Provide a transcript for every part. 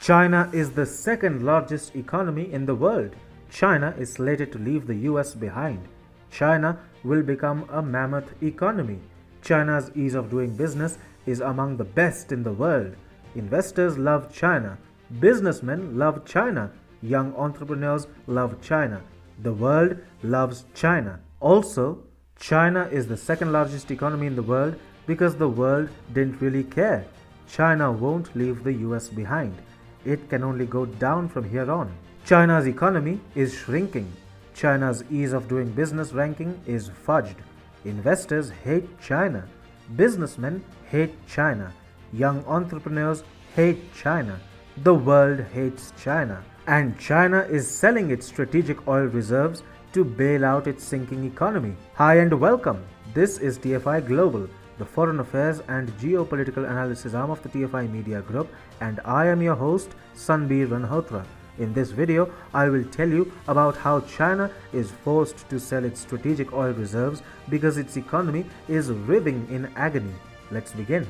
China is the second largest economy in the world. China is slated to leave the US behind. China will become a mammoth economy. China's ease of doing business is among the best in the world. Investors love China. Businessmen love China. Young entrepreneurs love China. The world loves China. Also, China is the second largest economy in the world because the world didn't really care. China won't leave the US behind. It can only go down from here on. China's economy is shrinking. China's ease of doing business ranking is fudged. Investors hate China. Businessmen hate China. Young entrepreneurs hate China. The world hates China. And China is selling its strategic oil reserves to bail out its sinking economy. Hi and welcome. This is TFI Global, the foreign affairs and geopolitical analysis arm of the TFI Media Group, and I am your host, Sanbir Ranhotra. In this video, I will tell you about how China is forced to sell its strategic oil reserves because its economy is writhing in agony. Let's begin.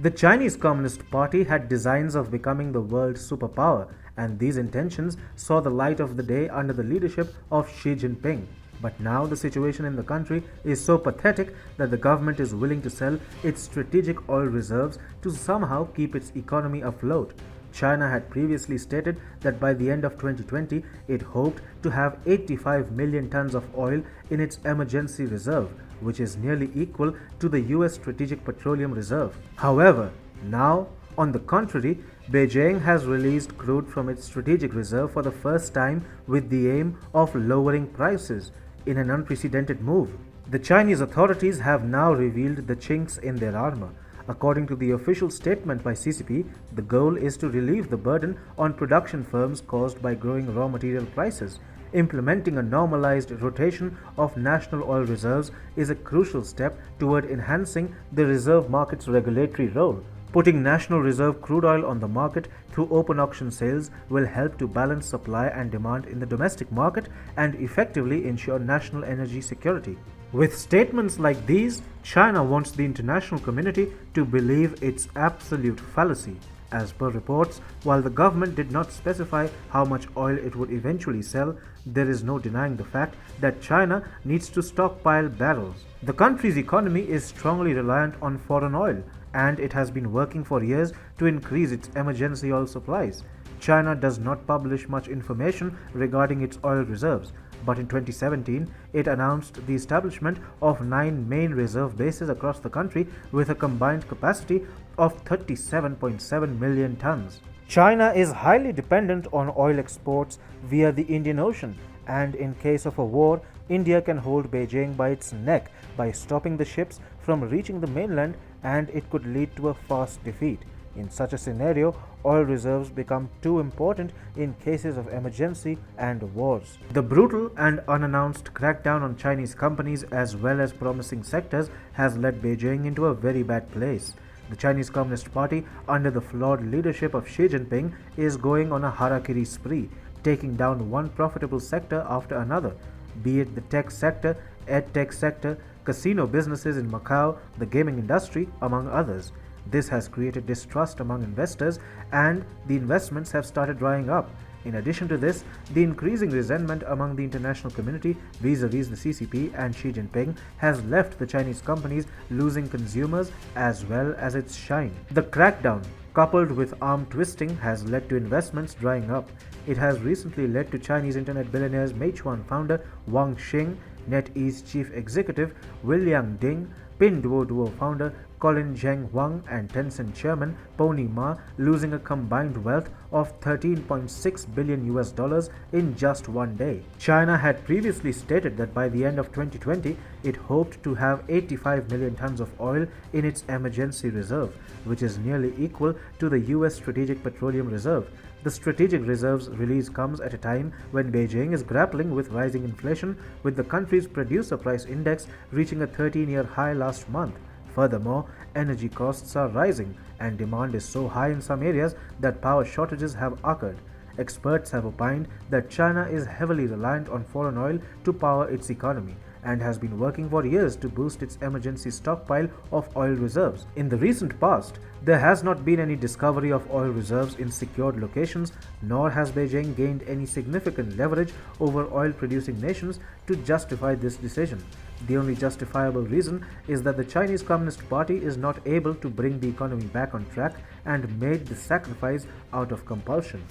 The Chinese Communist Party had designs of becoming the world superpower, and these intentions saw the light of the day under the leadership of Xi Jinping. But now the situation in the country is so pathetic that the government is willing to sell its strategic oil reserves to somehow keep its economy afloat. China had previously stated that by the end of 2020, it hoped to have 85 million tons of oil in its emergency reserve, which is nearly equal to the US Strategic Petroleum Reserve. However, now, on the contrary, Beijing has released crude from its strategic reserve for the first time with the aim of lowering prices in an unprecedented move. The Chinese authorities have now revealed the chinks in their armor. According to the official statement by CCP, the goal is to relieve the burden on production firms caused by growing raw material prices. Implementing a normalized rotation of national oil reserves is a crucial step toward enhancing the reserve market's regulatory role. Putting national reserve crude oil on the market through open auction sales will help to balance supply and demand in the domestic market and effectively ensure national energy security. With statements like these, China wants the international community to believe its absolute fallacy. As per reports, while the government did not specify how much oil it would eventually sell, there is no denying the fact that China needs to stockpile barrels. The country's economy is strongly reliant on foreign oil, and it has been working for years to increase its emergency oil supplies. China does not publish much information regarding its oil reserves, but in 2017, it announced the establishment of 9 main reserve bases across the country with a combined capacity of 37.7 million tons. China is highly dependent on oil exports via the Indian Ocean, and in case of a war, India can hold Beijing by its neck by stopping the ships from reaching the mainland, and it could lead to a fast defeat. In such a scenario, oil reserves become too important in cases of emergency and wars. The brutal and unannounced crackdown on Chinese companies as well as promising sectors has led Beijing into a very bad place. The Chinese Communist Party, under the flawed leadership of Xi Jinping, is going on a harakiri spree, taking down one profitable sector after another, be it the tech sector, edtech sector, casino businesses in Macau, the gaming industry, among others. This has created distrust among investors, and the investments have started drying up. In addition to this, the increasing resentment among the international community vis-a-vis the CCP and Xi Jinping has left the Chinese companies losing consumers as well as its shine. The crackdown, coupled with arm twisting, has led to investments drying up. It has recently led to Chinese internet billionaires Meituan founder Wang Xing, NetEase chief executive William Ding, Pinduoduo founder Colin Zheng Wang, and Tencent chairman Pony Ma losing a combined wealth of $13.6 billion in just one day. China had previously stated that by the end of 2020, it hoped to have 85 million tons of oil in its emergency reserve, which is nearly equal to the US Strategic Petroleum Reserve. The strategic reserves release comes at a time when Beijing is grappling with rising inflation, with the country's producer price index reaching a 13-year high last month. Furthermore, energy costs are rising and demand is so high in some areas that power shortages have occurred. Experts have opined that China is heavily reliant on foreign oil to power its economy, and has been working for years to boost its emergency stockpile of oil reserves. In the recent past, there has not been any discovery of oil reserves in secured locations, nor has Beijing gained any significant leverage over oil-producing nations to justify this decision. The only justifiable reason is that the Chinese Communist Party is not able to bring the economy back on track and made the sacrifice out of compulsion.